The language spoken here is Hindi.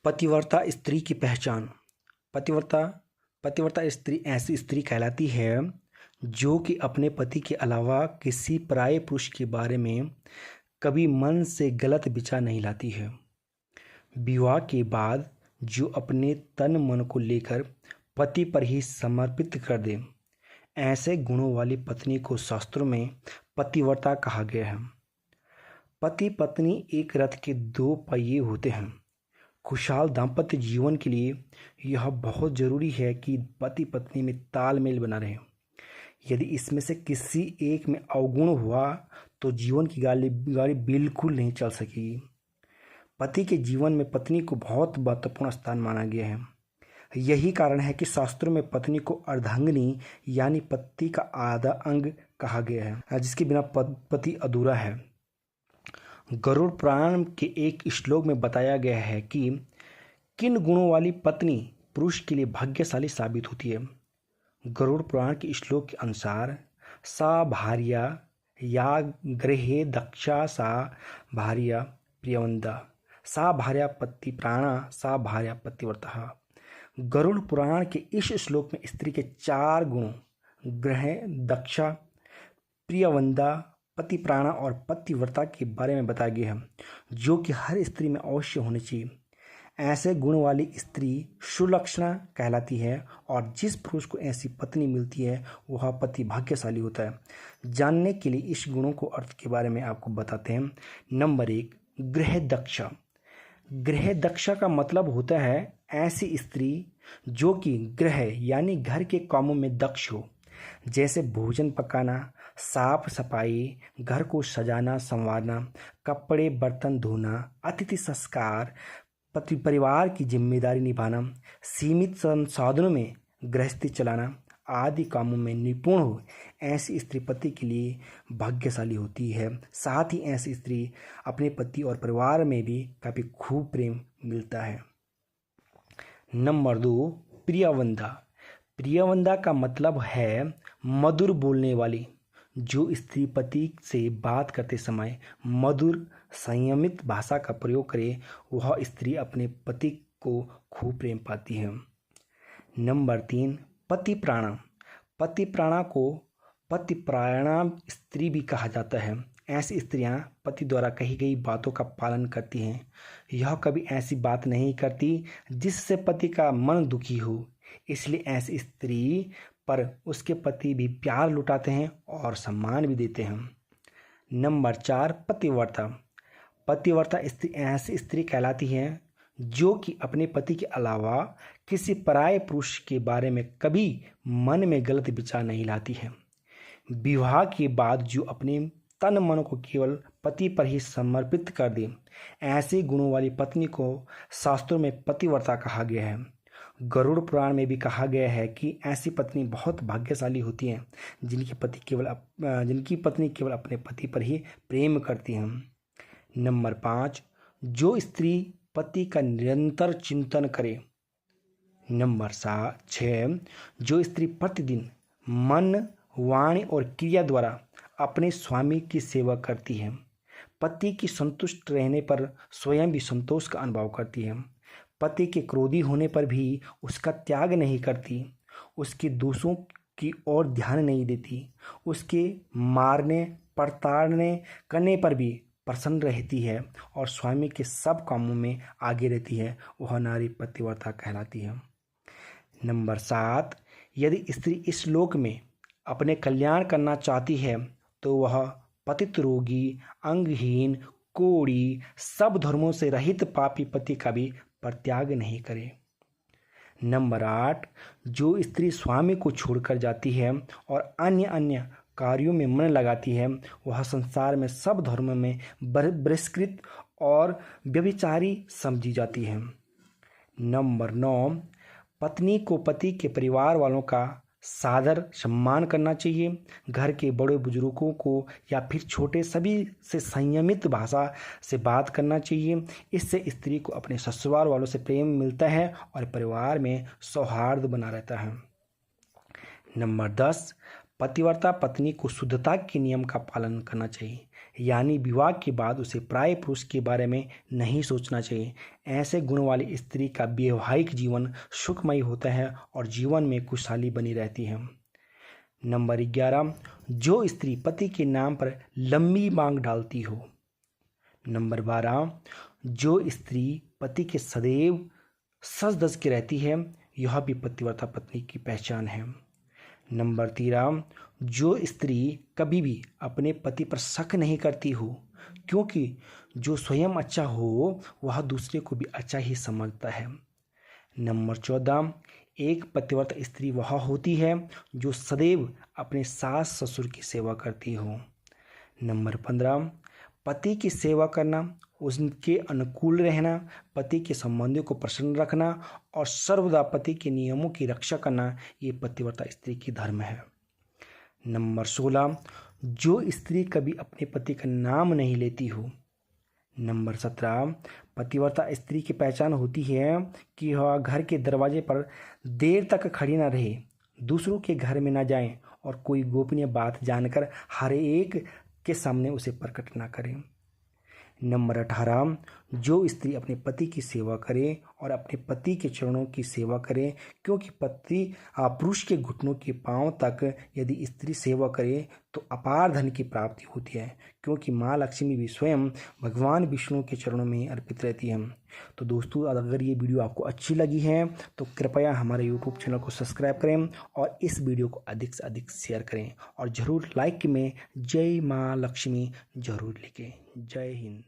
पतिव्रता स्त्री की पहचान। पतिव्रता पतिव्रता स्त्री ऐसी स्त्री कहलाती है जो कि अपने पति के अलावा किसी पराये पुरुष के बारे में कभी मन से गलत विचार नहीं लाती है। विवाह के बाद जो अपने तन मन को लेकर पति पर ही समर्पित कर दे, ऐसे गुणों वाली पत्नी को शास्त्रों में पतिव्रता कहा गया है। पति पत्नी एक रथ के दो पहिए होते हैं। खुशहाल दाम्पत्य जीवन के लिए यह बहुत जरूरी है कि पति पत्नी में तालमेल बना रहे। यदि इसमें से किसी एक में अवगुण हुआ तो जीवन की गाड़ी बिल्कुल नहीं चल सकेगी। पति के जीवन में पत्नी को बहुत महत्वपूर्ण स्थान माना गया है। यही कारण है कि शास्त्रों में पत्नी को अर्धांगिनी यानी पति का आधा अंग कहा गया है, जिसके बिना पति अधूरा है। गरुड़ पुराण के एक श्लोक में बताया गया है कि किन गुणों वाली पत्नी पुरुष के लिए भाग्यशाली साबित होती है। गरुड़ पुराण के श्लोक के अनुसार सा भार्या या गृहे दक्षा सा भार्या प्रियवंदा सा भार्या पति प्राणा सा भार्या पतिव्रता। गरुड़ पुराण के इस श्लोक में स्त्री के 4 गुणों गृह दक्षा प्रियवंदा पति प्राणा और पतिव्रता के बारे में बताया गया है, जो कि हर स्त्री में अवश्य होने चाहिए। ऐसे गुण वाली स्त्री सुलक्षणा कहलाती है और जिस पुरुष को ऐसी पत्नी मिलती है वह पति भाग्यशाली होता है। जानने के लिए इस गुणों को अर्थ के बारे में आपको बताते हैं। नंबर 1, गृह दक्षा। गृह दक्षा का मतलब होता है ऐसी स्त्री जो कि गृह यानी घर के कामों में दक्ष हो, जैसे भोजन पकाना, साफ सफाई, घर को सजाना संवारना, कपड़े बर्तन धोना, अतिथि संस्कार, पति परिवार की जिम्मेदारी निभाना, सीमित संसाधनों में गृहस्थी चलाना आदि कामों में निपुण हो। ऐसी स्त्री पति के लिए भाग्यशाली होती है। साथ ही ऐसी स्त्री अपने पति और परिवार में भी काफ़ी खूब प्रेम मिलता है। नंबर 2, प्रियवंदा। प्रियवंदा का मतलब है मधुर बोलने वाली। जो स्त्री पति से बात करते समय मधुर संयमित भाषा का प्रयोग करे वह स्त्री अपने पति को खूब प्रेम पाती है। नंबर 3, पति प्राणा। पति प्राणा को पतिपरायणा स्त्री भी कहा जाता है। ऐसी स्त्रियां पति द्वारा कही गई बातों का पालन करती हैं। यह कभी ऐसी बात नहीं करती जिससे पति का मन दुखी हो। इसलिए ऐसी स्त्री पर उसके पति भी प्यार लुटाते हैं और सम्मान भी देते हैं। नंबर 4, पतिव्रता। पतिव्रता स्त्री ऐसी स्त्री कहलाती है जो कि अपने पति के अलावा किसी पराये पुरुष के बारे में कभी मन में गलत विचार नहीं लाती है। विवाह के बाद जो अपने तन मन को केवल पति पर ही समर्पित कर दे, ऐसे गुणों वाली पत्नी को शास्त्रों में पतिव्रता कहा गया है। गरुड़ पुराण में भी कहा गया है कि ऐसी पत्नी बहुत भाग्यशाली होती हैं जिनकी पत्नी केवल अपने पति पर ही प्रेम करती हैं। नंबर 5, जो स्त्री पति का निरंतर चिंतन करे। नंबर 6, जो स्त्री प्रतिदिन मन, वाणी और क्रिया द्वारा अपने स्वामी की सेवा करती है, पति की संतुष्ट रहने पर स्वयं भी संतोष का अनुभव करती है, पति के क्रोधी होने पर भी उसका त्याग नहीं करती, उसके दोषों की ओर ध्यान नहीं देती, उसके मारने प्रताड़ने करने पर भी प्रसन्न रहती है और स्वामी के सब कामों में आगे रहती है, वह नारी पतिव्रता कहलाती है। नंबर 7, यदि स्त्री इस लोक में अपने कल्याण करना चाहती है तो वह पतित रोगी, अंगहीन, कोढ़ी, सब धर्मों से रहित पापी पति का भी परित्याग नहीं करे। नंबर 8, जो स्त्री स्वामी को छोड़कर जाती है और अन्य कार्यों में मन लगाती है वह संसार में सब धर्मों में बहिष्कृत और व्यभिचारी समझी जाती है। नंबर 9, पत्नी को पति के परिवार वालों का सादर सम्मान करना चाहिए। घर के बड़े बुजुर्गों को या फिर छोटे सभी से संयमित भाषा से बात करना चाहिए। इससे स्त्री को अपने ससुराल वालों से प्रेम मिलता है और परिवार में सौहार्द बना रहता है। नंबर 10, पतिव्रता पत्नी को शुद्धता के नियम का पालन करना चाहिए। यानी विवाह के बाद उसे पराये पुरुष के बारे में नहीं सोचना चाहिए। ऐसे गुण वाली स्त्री का वैवाहिक जीवन सुखमय होता है और जीवन में खुशहाली बनी रहती है। नंबर 11, जो स्त्री पति के नाम पर लंबी मांग डालती हो। नंबर 12, जो स्त्री पति के सदैव सज धज के रहती है, यह भी पतिव्रता पत्नी की पहचान है। नंबर 13, जो स्त्री कभी भी अपने पति पर शक नहीं करती हो, क्योंकि जो स्वयं अच्छा हो वह दूसरे को भी अच्छा ही समझता है। नंबर 14, एक पतिव्रता स्त्री वह होती है जो सदैव अपने सास ससुर की सेवा करती हो। नंबर 15, पति की सेवा करना, उनके अनुकूल रहना, पति के संबंधियों को प्रसन्न रखना और सर्वदा पति के नियमों की रक्षा करना, ये पतिव्रता स्त्री की धर्म है। नंबर 16, जो स्त्री कभी अपने पति का नाम नहीं लेती हो। नंबर 17, पतिव्रता स्त्री की पहचान होती है कि वह घर के दरवाजे पर देर तक खड़ी न रहे, दूसरों के घर में न जाए और कोई गोपनीय बात जानकर हर एक के सामने उसे प्रकट न करें। नंबर 18, जो स्त्री अपने पति की सेवा करे और अपने पति के चरणों की सेवा करे, क्योंकि पति पुरुष के घुटनों के पांव तक यदि स्त्री सेवा करे तो अपार धन की प्राप्ति होती है, क्योंकि माँ लक्ष्मी भी स्वयं भगवान विष्णु के चरणों में अर्पित रहती है। तो दोस्तों, अगर ये वीडियो आपको अच्छी लगी है तो कृपया हमारे यूट्यूब चैनल को सब्सक्राइब करें और इस वीडियो को अधिक से अधिक शेयर करें और ज़रूर लाइक में जय माँ लक्ष्मी ज़रूर लिखें। जय हिंद।